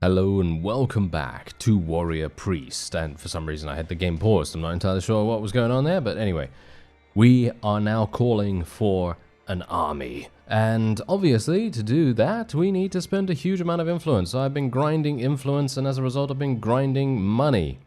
Hello and welcome back to Warrior Priest, and for some reason I had the game paused. I'm not entirely sure what was going on there, but anyway, we are now calling for an army, and obviously to do that we need to spend a huge amount of influence. So I've been grinding influence, and as a result I've been grinding money.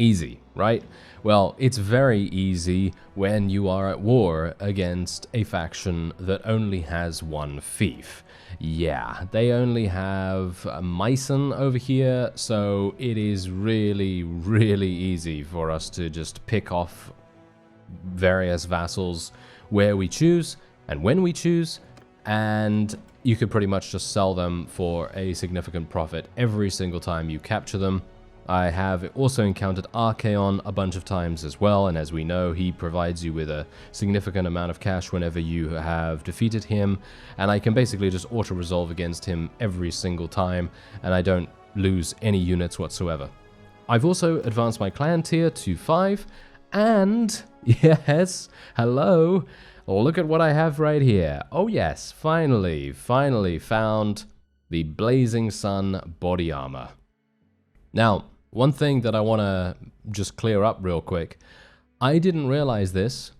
Easy, right? Well, it's very easy when you are at war against a faction that only has one fief. Yeah, they only have meissen over here, so it is really easy for us to just pick off various vassals where we choose and when we choose, and you could pretty much just sell them for a significant profit every single time you capture them. I have also encountered Archaon a bunch of times as well, and as we know, he provides you with a significant amount of cash whenever you have defeated him, and I can basically just auto-resolve against him every single time, and I don't lose any units whatsoever. I've also advanced my clan tier to 5, and yes, hello, look at what I have right here. Oh yes, finally found the Blazing Sun body armor. Now, one thing that I want to just clear up real quick, I didn't realize this,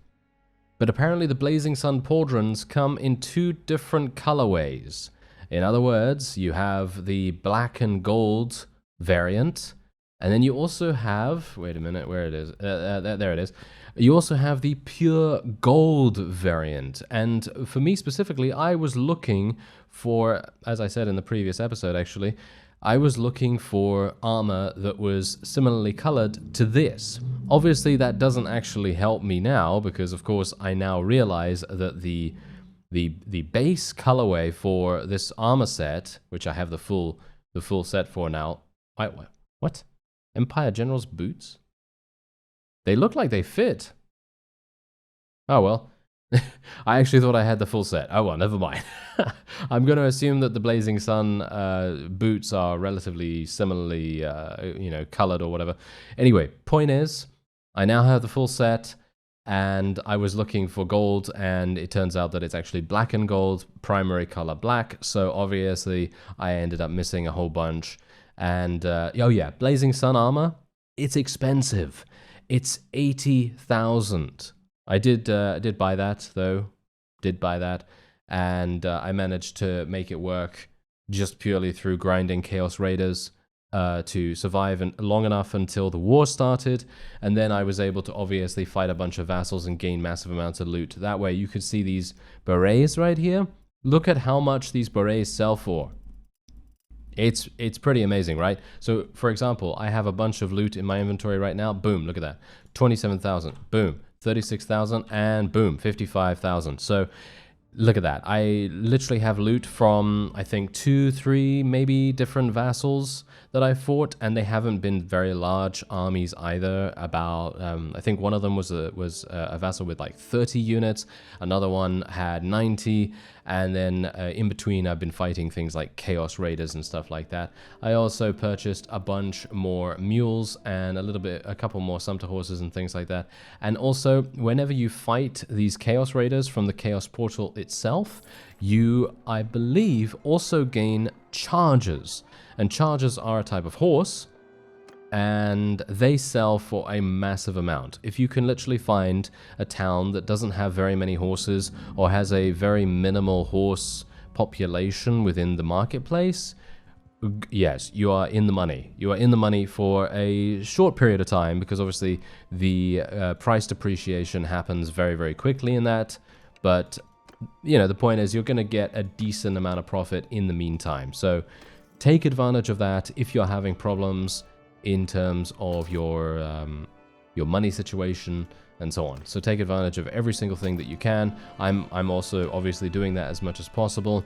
but apparently the Blazing Sun pauldrons come in 2 different colorways. In other words, you have the black and gold variant, and then you also have, wait a minute, where it is, there it is, you also have the pure gold variant. And for me specifically, I was looking for, as I said in the previous episode actually, I was looking for armor that was similarly colored to this. Obviously that doesn't actually help me now, because of course I now realize that the base colorway for this armor set, which I have the full set for now. What? Empire General's boots? They look like they fit. Oh well. I actually thought I had the full set. Oh well, never mind. I'm going to assume that the Blazing Sun boots are relatively similarly, colored or whatever. Anyway, point is, I now have the full set, and I was looking for gold, and it turns out that it's actually black and gold, primary color black, so obviously I ended up missing a whole bunch. And, oh yeah, Blazing Sun armor, it's expensive. It's 80,000. I did buy that, though. And I managed to make it work just purely through grinding Chaos Raiders to survive long enough until the war started, and then I was able to obviously fight a bunch of vassals and gain massive amounts of loot. That way you could see these berets right here. Look at how much these berets sell for. It's pretty amazing, right? So, for example, I have a bunch of loot in my inventory right now. Boom, look at that. 27,000. Boom. 36,000, and boom, 55,000. So look at that. I literally have loot from, I think, 2, 3 maybe different vassals that I fought, and they haven't been very large armies either. About I think one of them was a vassal with like 30 units, another one had 90, and then in between I've been fighting things like Chaos Raiders and stuff like that. I also purchased a bunch more mules and a couple more sumpter horses and things like that. And also, whenever you fight these Chaos Raiders from the Chaos Portal itself, you, I believe, also gain chargers. And chargers are a type of horse, and they sell for a massive amount. If you can literally find a town that doesn't have very many horses or has a very minimal horse population within the marketplace, yes, you are in the money. You are in the money for a short period of time, because obviously the price depreciation happens very quickly in that. But, you know, the point is you're going to get a decent amount of profit in the meantime. So take advantage of that if you're having problems in terms of your money situation and so on. So take advantage of every single thing that you can. I'm also obviously doing that as much as possible.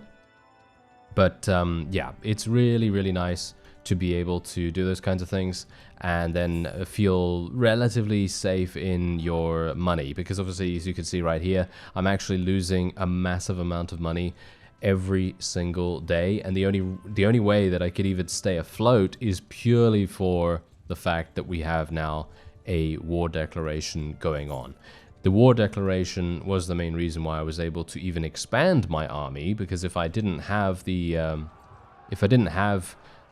But yeah, it's really nice to be able to do those kinds of things and then feel relatively safe in your money, because obviously, as you can see right here, I'm actually losing a massive amount of money every single day, and the only way that I could even stay afloat is purely for the fact that we have now a war declaration going on. The war declaration was the main reason why I was able to even expand my army, because if I didn't have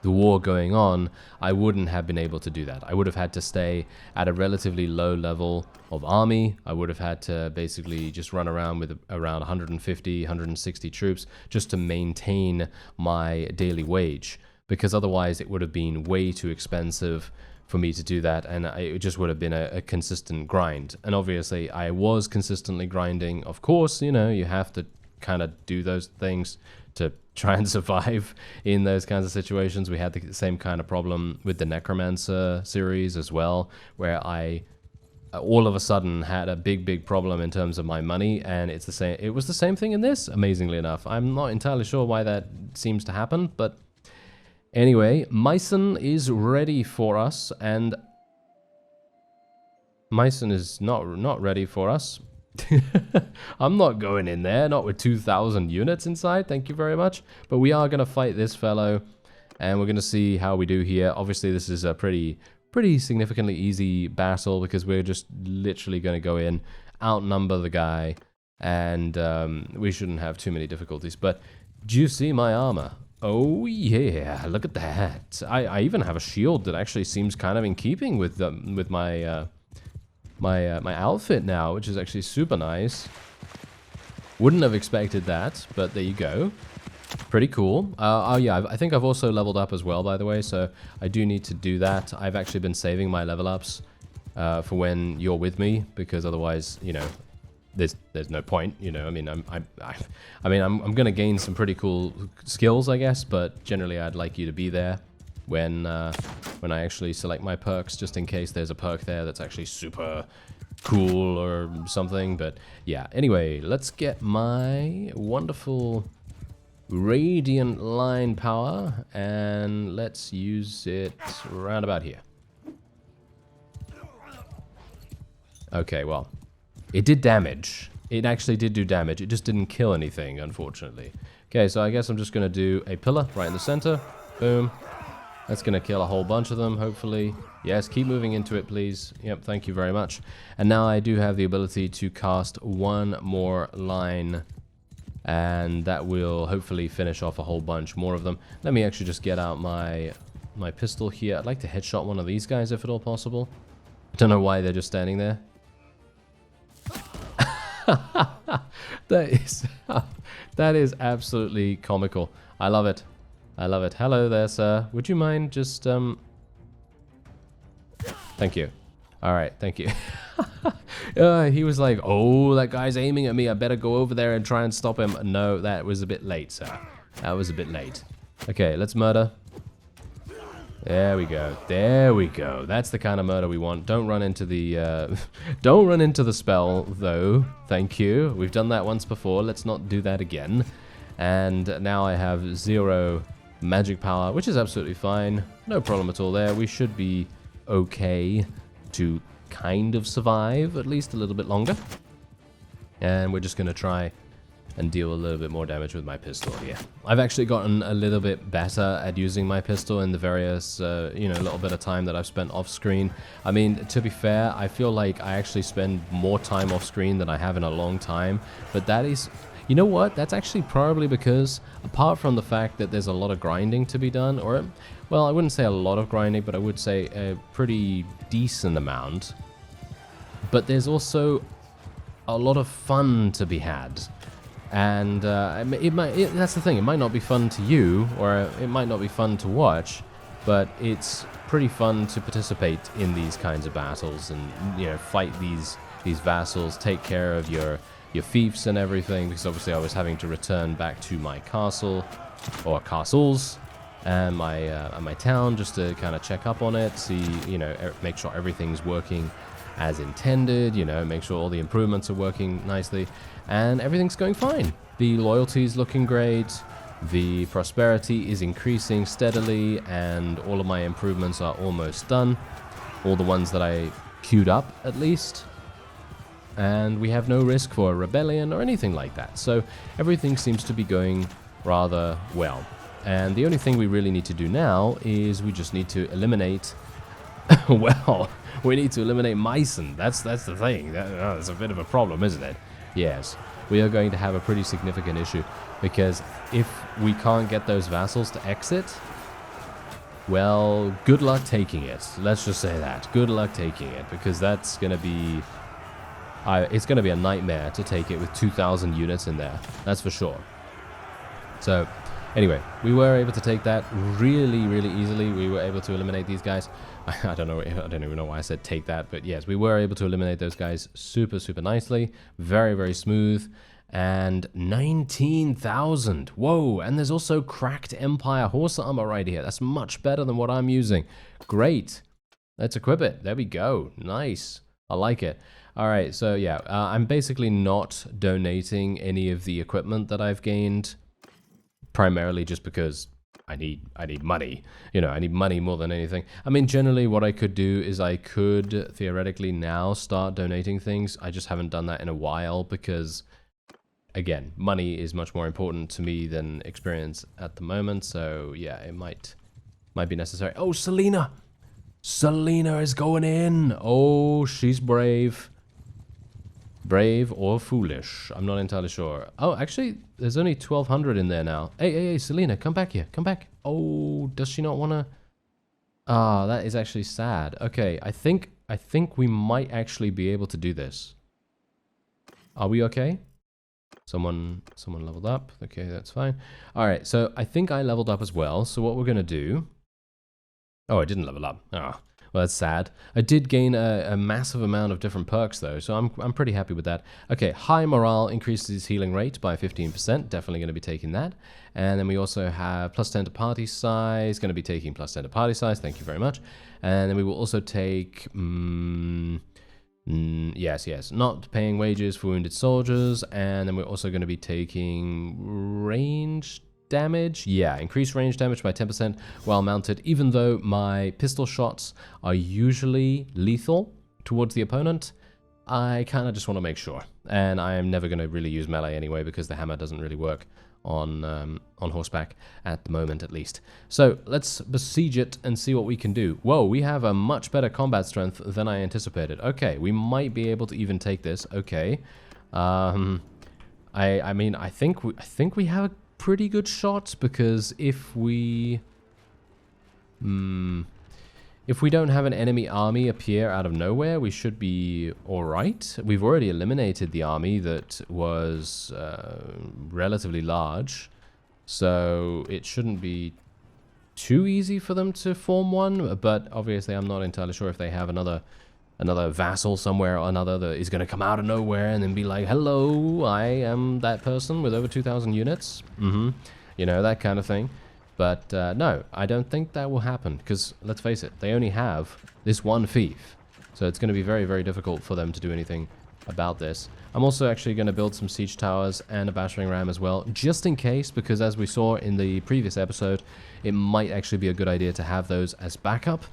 the war going on, I wouldn't have been able to do that. I would have had to stay at a relatively low level of army. I would have had to basically just run around with around 150, 160 troops just to maintain my daily wage, because otherwise it would have been way too expensive for me to do that, and it just would have been a consistent grind. And obviously I was consistently grinding. Of course, you know, you have to kind of do those things to try and survive in those kinds of situations. We had the same kind of problem with the Necromancer series as well, where I all of a sudden had a big problem in terms of my money, and it's the same. It was the same thing in this, amazingly enough. I'm not entirely sure why that seems to happen, but anyway, Meissen is ready for us, and Meissen is not ready for us. I'm not going in there, not with 2,000 units inside, thank you very much. But we are going to fight this fellow, and we're going to see how we do here. Obviously, this is a pretty significantly easy battle, because we're just literally going to go in, outnumber the guy, and we shouldn't have too many difficulties. But do you see my armor? Oh yeah, look at that. I even have a shield that actually seems kind of in keeping with my my outfit now, which is actually super nice. Wouldn't have expected that, but there you go. Pretty cool. Oh yeah, I think I've also leveled up as well, by the way, so I do need to do that. I've actually been saving my level ups for when you're with me, because otherwise, you know, there's no point, you know. I mean, I'm gonna gain some pretty cool skills, I guess, but generally I'd like you to be there when I actually select my perks, just in case there's a perk there that's actually super cool or something. But yeah, anyway, let's get my wonderful radiant line power, and let's use it around about here. Okay, well, it did damage. It actually did do damage. It just didn't kill anything, unfortunately. Okay, so I guess I'm just going to do a pillar right in the center. Boom. That's going to kill a whole bunch of them, hopefully. Yes, keep moving into it, please. Yep, thank you very much. And now I do have the ability to cast one more line, and that will hopefully finish off a whole bunch more of them. Let me actually just get out my pistol here. I'd like to headshot one of these guys if at all possible. I don't know why they're just standing there. That is absolutely comical. I love it. I love it. Hello there, sir. Would you mind just Thank you. All right, thank you. He was like, "Oh, that guy's aiming at me. I better go over there and try and stop him." No, that was a bit late, sir. That was a bit late. Okay, let's murder. There we go. There we go. That's the kind of murder we want. Don't run into the don't run into the spell, though. Thank you. We've done that once before. Let's not do that again. And now I have 0 magic power, which is absolutely fine. No problem at all there. We should be okay to kind of survive at least a little bit longer. And we're just going to try and deal a little bit more damage with my pistol here. I've actually gotten a little bit better at using my pistol in the various, you know, little bit of time that I've spent off screen. I mean, to be fair, I feel like I actually spend more time off screen than I have in a long time, but that is, you know what, that's actually probably because, apart from the fact that there's a lot of grinding to be done, or, well, I wouldn't say a lot of grinding, but I would say a pretty decent amount, but there's also a lot of fun to be had. And that's the thing, it might not be fun to you, or it might not be fun to watch, but it's pretty fun to participate in these kinds of battles and, you know, fight these vassals, take care of your fiefs and everything, because obviously I was having to return back to my castle, or castles, and my town, just to kind of check up on it, see, you know, make sure everything's working as intended, you know, make sure all the improvements are working nicely, and everything's going fine. The loyalty is looking great, the prosperity is increasing steadily, and all of my improvements are almost done. All the ones that I queued up, at least. And we have no risk for a rebellion or anything like that. So everything seems to be going rather well. And the only thing we really need to do now is we just need to eliminate... well, we need to eliminate Meissen. That's the thing. That's a bit of a problem, isn't it? Yes, we are going to have a pretty significant issue, because if we can't get those vassals to exit, well, good luck taking it. Let's just say that. Good luck taking it, because that's going to be... it's going to be a nightmare to take it with 2,000 units in there. That's for sure. So, anyway, we were able to take that really, really easily. We were able to eliminate these guys. I don't even know why I said take that, but yes, we were able to eliminate those guys super, super nicely. Very, very smooth. And 19,000. Whoa, and there's also cracked Empire horse armor right here. That's much better than what I'm using. Great. Let's equip it. There we go. Nice. I like it. All right, so yeah, I'm basically not donating any of the equipment that I've gained, primarily just because I need money. You know, I need money more than anything. I mean, generally what I could do is I could theoretically now start donating things. I just haven't done that in a while because, again, money is much more important to me than experience at the moment. So yeah, it might be necessary. Oh, Selena! Selena is going in! Oh, she's brave. Brave or foolish. I'm not entirely sure. Oh, actually, there's only 1,200 in there now. Hey, Selena, come back here. Come back. Oh, does she not want to... Ah, that is actually sad. Okay, I think we might actually be able to do this. Are we okay? Someone leveled up. Okay, that's fine. All right, so I think I leveled up as well. So what we're going to do... Oh, I didn't level up. Ah, well, that's sad. I did gain a massive amount of different perks, though, so I'm pretty happy with that. Okay, high morale increases healing rate by 15%. Definitely going to be taking that. And then we also have plus 10 to party size. Going to be taking plus 10 to party size. Thank you very much. And then we will also take... yes, not paying wages for wounded soldiers. And then we're also going to be taking range damage. Yeah, increase range damage by 10% while mounted, even though my pistol shots are usually lethal towards the opponent. I kind of just want to make sure. And I am never going to really use melee anyway because the hammer doesn't really work on horseback at the moment, at least. So let's besiege it and see what we can do. Whoa, we have a much better combat strength than I anticipated. Okay, we might be able to even take this. Okay, I mean, I think we have a pretty good shot, because if we don't have an enemy army appear out of nowhere, we should be all right. We've already eliminated the army that was relatively large, so it shouldn't be too easy for them to form one. But obviously, I'm not entirely sure if they have another vassal somewhere or another that is going to come out of nowhere and then be like, hello, I am that person with over 2,000 units. You know, that kind of thing. But no, I don't think that will happen, because let's face it, they only have this one fief. So it's going to be very, very difficult for them to do anything about this. I'm also actually going to build some siege towers and a battering ram as well, just in case, because as we saw in the previous episode, it might actually be a good idea to have those as backup,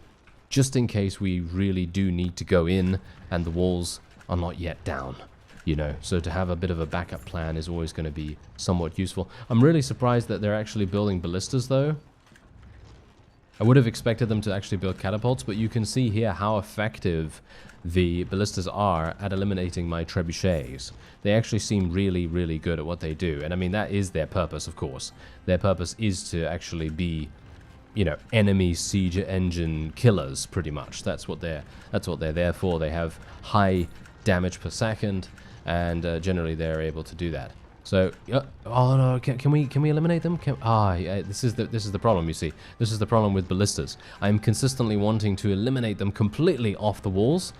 just in case we really do need to go in and the walls are not yet down, you know. So to have a bit of a backup plan is always going to be somewhat useful. I'm really surprised that they're actually building ballistas, though. I would have expected them to actually build catapults, but you can see here how effective the ballistas are at eliminating my trebuchets. They actually seem really, really good at what they do. And I mean, that is their purpose, of course. Their purpose is to actually be, you know, enemy siege engine killers, pretty much. That's what they're there for. They have high damage per second, and generally they're able to do that. So, oh no, can we eliminate them? Yeah, this is the problem. You see, this is the problem with ballistas. I'm consistently wanting to eliminate them completely off the walls,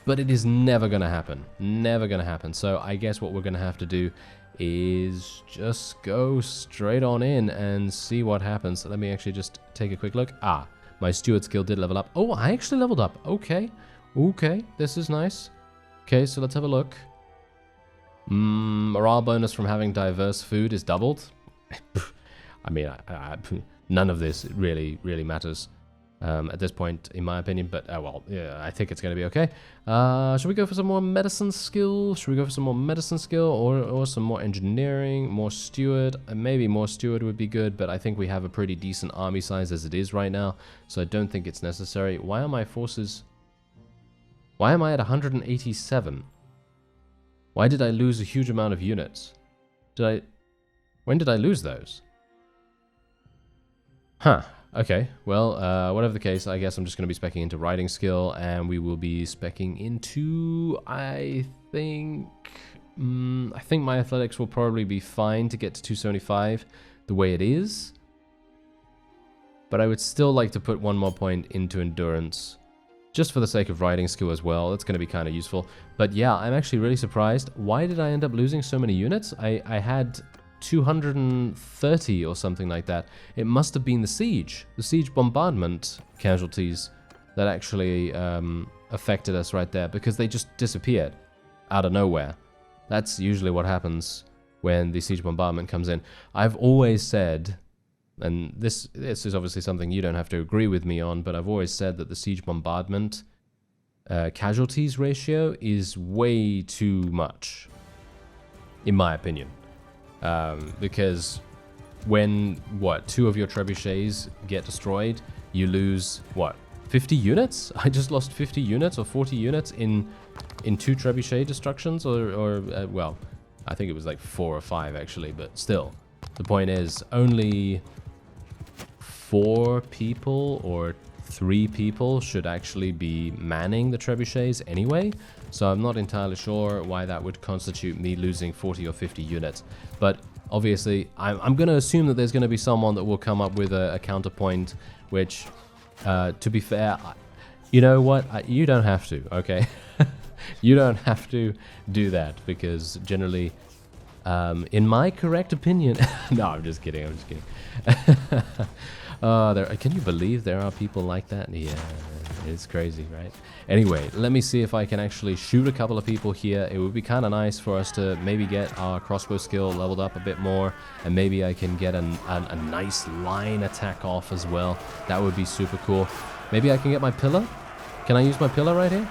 but it is never going to happen. Never going to happen. So I guess what we're going to have to do is just go straight on in and see what happens. So let me actually just take a quick look. Ah, my steward skill did level up. Oh, I actually leveled up. Okay, this is nice. Okay, so let's have a look. Morale bonus from having diverse food is doubled. I mean, none of this really matters at this point, in my opinion. But, well, yeah, I think it's going to be okay. Should we go for some more medicine skill? Or some more engineering, more steward? Maybe more steward would be good, but I think we have a pretty decent army size as it is right now, so I don't think it's necessary. Why are my forces... Why am I at 187? Why did I lose a huge amount of units? When did I lose those? Huh. Okay, well, whatever the case, I guess I'm just going to be speccing into riding skill, and we will be speccing into, I think my athletics will probably be fine to get to 275 the way it is. But I would still like to put one more point into endurance, just for the sake of riding skill as well. That's going to be kind of useful. But yeah, I'm actually really surprised. Why did I end up losing so many units? I had 230 or something like that. It must have been the siege bombardment casualties that actually affected us right there, because they just disappeared out of nowhere. That's usually what happens when the siege bombardment comes in. I've always said, and this is obviously something you don't have to agree with me on, but I've always said that the siege bombardment casualties ratio is way too much, in my opinion. Because when, 2 of your trebuchets get destroyed, you lose, 50 units? I just lost 50 units or 40 units in 2 trebuchet destructions, or well, I think it was like 4 or 5 actually, but still. The point is, only 4 people or 3 people should actually be manning the trebuchets anyway, so I'm not entirely sure why that would constitute me losing 40 or 50 units. But obviously, I'm going to assume that there's going to be someone that will come up with a counterpoint, which, to be fair, you know what? You don't have to, okay? You don't have to do that, because generally, in my correct opinion... No, I'm just kidding, I'm just kidding. Can you believe there are people like that? Yeah, it's crazy, right? Anyway, let me see if I can actually shoot a couple of people here. It would be kind of nice for us to maybe get our crossbow skill leveled up a bit more, and maybe I can get a nice line attack off as well. That would be super cool. Maybe I can get my pillar? Can I use my pillar right here?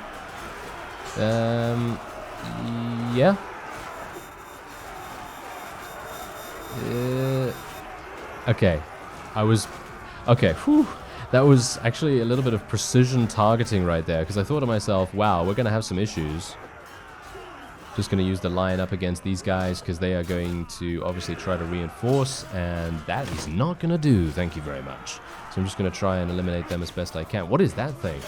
Yeah. Okay. Okay, whew. That was actually a little bit of precision targeting right there, because I thought to myself, wow, we're going to have some issues. Just going to use the line up against these guys, because they are going to obviously try to reinforce, and that is not going to do, thank you very much. So I'm just going to try and eliminate them as best I can. What is that thing?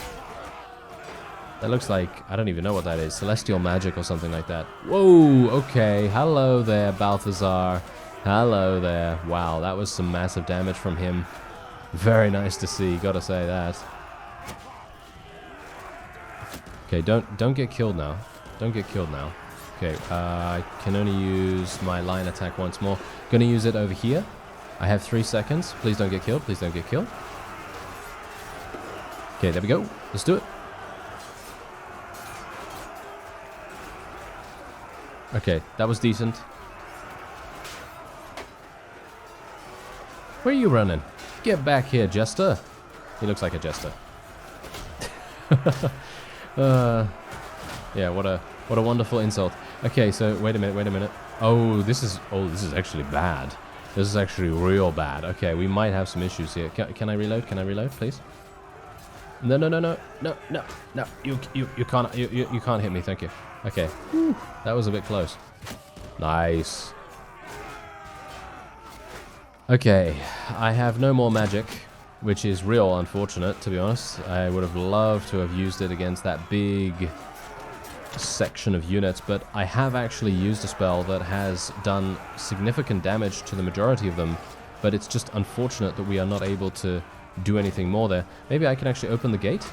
That looks like, I don't even know what that is, celestial magic or something like that. Whoa, okay, hello there, Balthazar. Hello there. Wow, that was some massive damage from him. Very nice to see, gotta say that. Okay, don't get killed now. Don't get killed now. Okay, I can only use my line attack once more. Gonna use it over here. I have 3 seconds. Please don't get killed. Please don't get killed. Okay, there we go. Let's do it. Okay, that was decent. Where are you running? Get back here, Jester. He looks like a Jester. Yeah, what a wonderful insult. Okay, so wait a minute. Oh, this is actually bad. This is actually real bad. Okay, we might have some issues here. Can I reload? Can I reload, please? No. You can't hit me. Thank you. Okay. Whew, that was a bit close. Nice. Okay, I have no more magic, which is real unfortunate, to be honest. I would have loved to have used it against that big section of units, but I have actually used a spell that has done significant damage to the majority of them, but it's just unfortunate that we are not able to do anything more there. Maybe I can actually open the gate?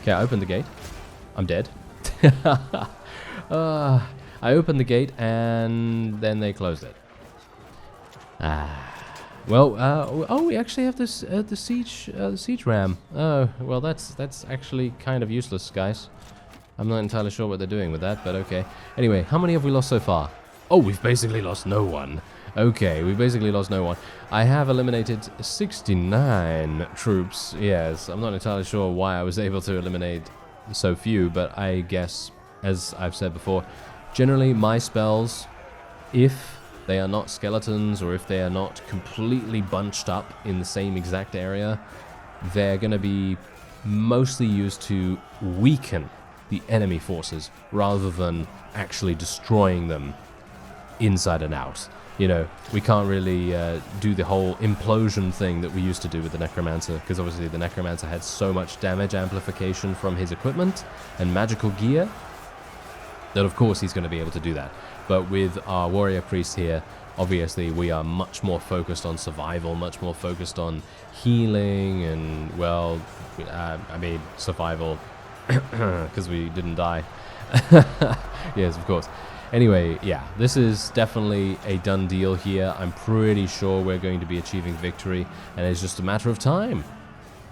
Okay, I opened the gate. I'm dead. I opened the gate and then they closed it. Well, oh, we actually have this the siege ram. Oh, well, that's actually kind of useless, guys. I'm not entirely sure what they're doing with that, but okay. Anyway, how many have we lost so far? Oh, we've basically lost no one. Okay, we've basically lost no one. I have eliminated 69 troops. Yes, I'm not entirely sure why I was able to eliminate so few, but I guess, as I've said before, generally my spells, if they are not skeletons or if they are not completely bunched up in the same exact area, they're going to be mostly used to weaken the enemy forces rather than actually destroying them inside and out. you know, we can't really do the whole implosion thing that we used to do with the Necromancer, because obviously the Necromancer had so much damage amplification from his equipment and magical gear that of course he's going to be able to do that. But with our Warrior Priest here, obviously we are much more focused on survival, much more focused on healing and, well, I mean, survival, because we didn't die. Yes, of course. Anyway, yeah, this is definitely a done deal here. I'm pretty sure we're going to be achieving victory, and it's just a matter of time.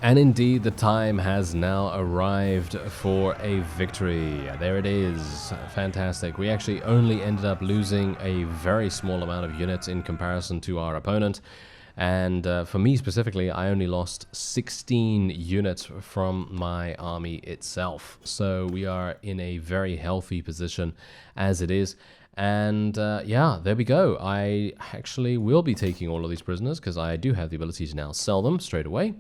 And indeed, the time has now arrived for a victory. There it is. Fantastic. We actually only ended up losing a very small amount of units in comparison to our opponent. And for me specifically, I only lost 16 units from my army itself. So we are in a very healthy position as it is. And yeah, there we go. I actually will be taking all of these prisoners because I do have the ability to now sell them straight away.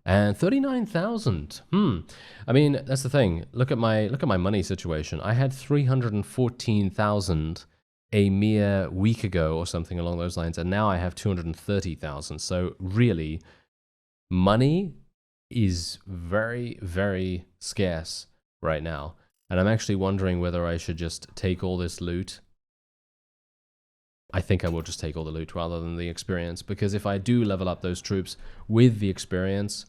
And 39,000. I mean, that's the thing. Look at my money situation. I had 314,000 a mere week ago or something along those lines, and now I have 230,000. So really, money is very, very scarce right now. And I'm actually wondering whether I should just take all this loot. I think I will just take all the loot rather than the experience, because if I do level up those troops with the experience,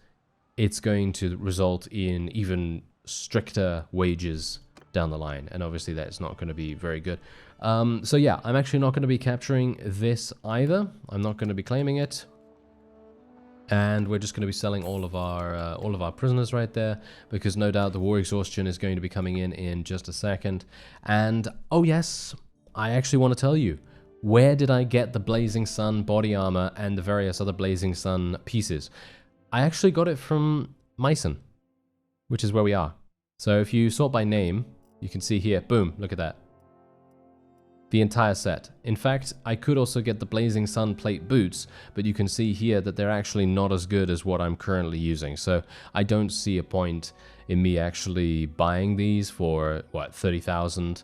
it's going to result in even stricter wages down the line, and obviously that's not going to be very good. So yeah, I'm actually not going to be capturing this either. I'm not going to be claiming it, and we're just going to be selling all of our prisoners right there, because no doubt the war exhaustion is going to be coming in just a second. And oh yes, I actually want to tell you, where did I get the Blazing Sun body armor and the various other Blazing Sun pieces? I actually got it from Meissen, which is where we are. So if you sort by name, you can see here, boom, look at that. The entire set. In fact, I could also get the Blazing Sun plate boots, but you can see here that they're actually not as good as what I'm currently using. So I don't see a point in me actually buying these for, what, 30,000?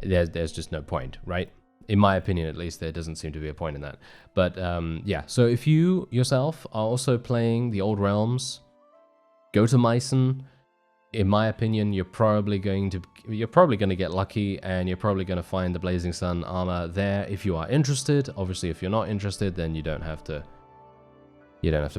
There's just no point, right? In my opinion, at least, there doesn't seem to be a point in that. But yeah, so if you yourself are also playing the Old Realms, go to Meissen. In my opinion, you're probably going to get lucky, and you're probably going to find the Blazing Sun armor there if you are interested. Obviously, if you're not interested, then you don't have to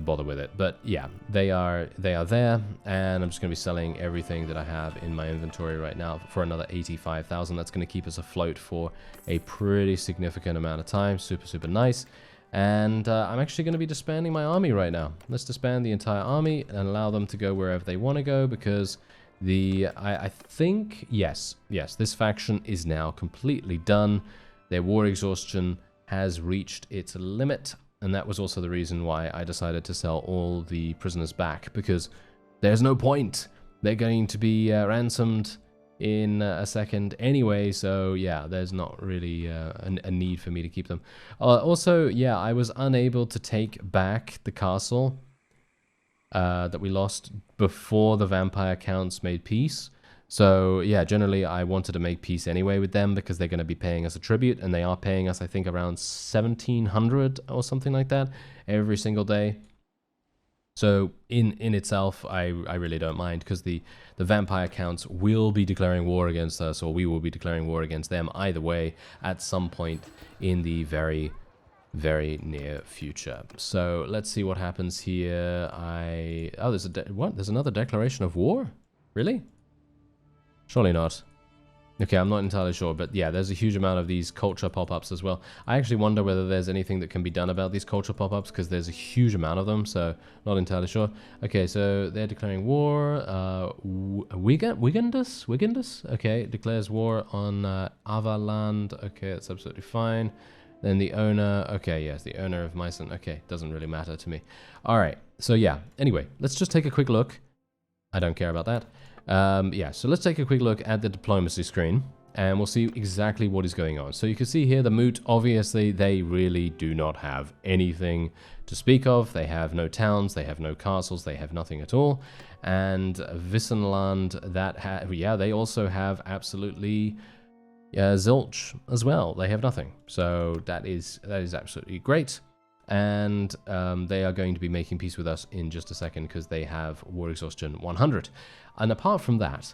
bother with it. But yeah, they are there, and I'm just going to be selling everything that I have in my inventory right now for another 85,000. That's going to keep us afloat for a pretty significant amount of time. Super, super nice. And I'm actually going to be disbanding my army right now. Let's disband the entire army and allow them to go wherever they want to go, because I think, yes, this faction is now completely done. Their war exhaustion has reached its limit. And that was also the reason why I decided to sell all the prisoners back, because there's no point. They're going to be ransomed in a second anyway, so yeah, there's not really a need for me to keep them. Also, yeah, I was unable to take back the castle that we lost before the vampire counts made peace. So yeah, generally I wanted to make peace anyway with them, because they're going to be paying us a tribute, and they are paying us, I think, around 1,700 or something like that every single day. So in itself, I really don't mind, because the vampire counts will be declaring war against us, or we will be declaring war against them either way at some point in the very, very near future. So let's see what happens here. Oh, there's another declaration of war? Really? Surely not. Okay, I'm not entirely sure, but yeah, there's a huge amount of these culture pop-ups as well. I actually wonder whether there's anything that can be done about these culture pop-ups, because there's a huge amount of them, so not entirely sure. Okay, so they're declaring war. Wigandus? Okay, declares war on Avaland. Okay, that's absolutely fine. Then the owner, okay, yes, the owner of Meissen. Okay, doesn't really matter to me. All right, so yeah, anyway, let's just take a quick look. I don't care about that. Yeah, so let's take a quick look at the diplomacy screen, and we'll see exactly what is going on. So you can see here the Moot, obviously, they really do not have anything to speak of. They have no towns, they have no castles, they have nothing at all. And Wissenland, yeah, they also have absolutely Zilch as well. They have nothing. So that is absolutely great. And they are going to be making peace with us in just a second because they have War Exhaustion 100. And apart from that,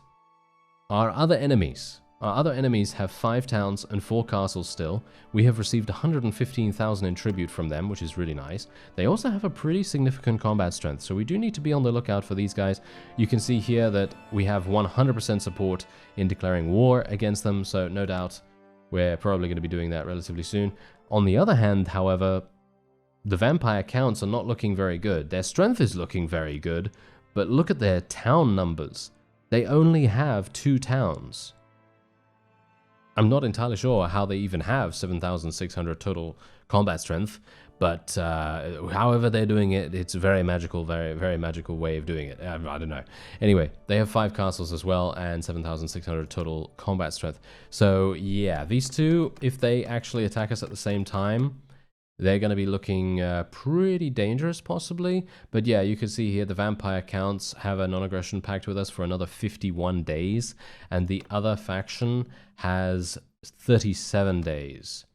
our other enemies have 5 towns and 4 castles still. We have received 115,000 in tribute from them, which is really nice. They also have a pretty significant combat strength, so we do need to be on the lookout for these guys. You can see here that we have 100% support in declaring war against them, so no doubt we're probably going to be doing that relatively soon. On the other hand, however, the vampire counts are not looking very good. Their strength is looking very good, but look at their town numbers. They only have 2 towns. I'm not entirely sure how they even have 7,600 total combat strength, but however they're doing it, it's a very magical, very magical way of doing it. I don't know. Anyway, they have 5 castles as well and 7,600 total combat strength. So yeah, these two, if they actually attack us at the same time, they're going to be looking pretty dangerous, possibly. But yeah, you can see here the vampire counts have a non-aggression pact with us for another 51 days. And the other faction has 37 days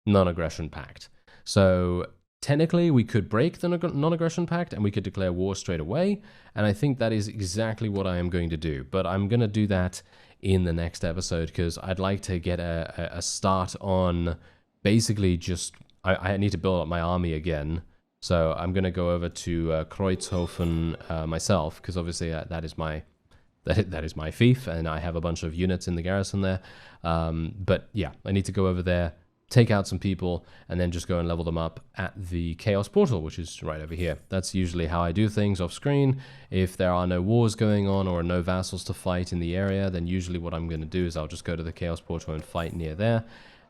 non-aggression pact. So technically, we could break the non-aggression pact and we could declare war straight away. And I think that is exactly what I am going to do. But I'm going to do that in the next episode because I'd like to get a start on basically just... I need to build up my army again, so I'm going to go over to Kreuzhofen myself, because obviously that is my fief, and I have a bunch of units in the garrison there. But yeah, I need to go over there, take out some people, and then just go and level them up at the Chaos Portal, which is right over here. That's usually how I do things off screen. If there are no wars going on or no vassals to fight in the area, then usually what I'm going to do is I'll just go to the Chaos Portal and fight near there.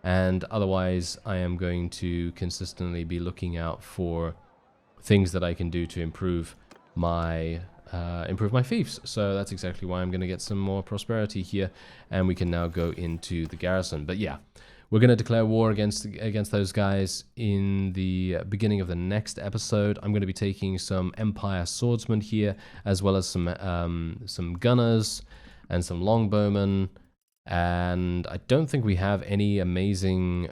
And otherwise, I am going to consistently be looking out for things that I can do to improve my fiefs. So that's exactly why I'm going to get some more prosperity here, and we can now go into the garrison. But yeah, we're going to declare war against those guys in the beginning of the next episode. I'm going to be taking some Empire swordsmen here, as well as some gunners and some longbowmen. And I don't think we have any amazing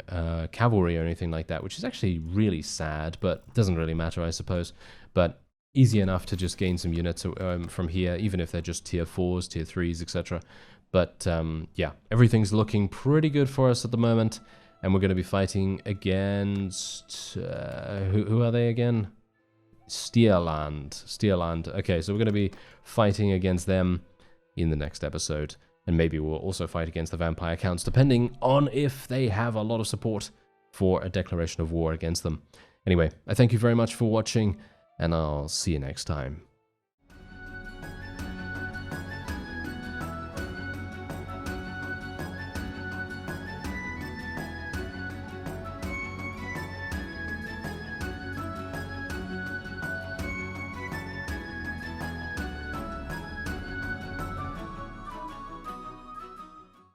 cavalry or anything like that, which is actually really sad, but doesn't really matter, I suppose. But easy enough to just gain some units from here, even if they're just tier 4s, tier 3s, etc. But yeah, everything's looking pretty good for us at the moment. And we're going to be fighting against... who are they again? Stierland. Okay, so we're going to be fighting against them in the next episode. And maybe we'll also fight against the vampire counts, depending on if they have a lot of support for a declaration of war against them. Anyway, I thank you very much for watching, and I'll see you next time.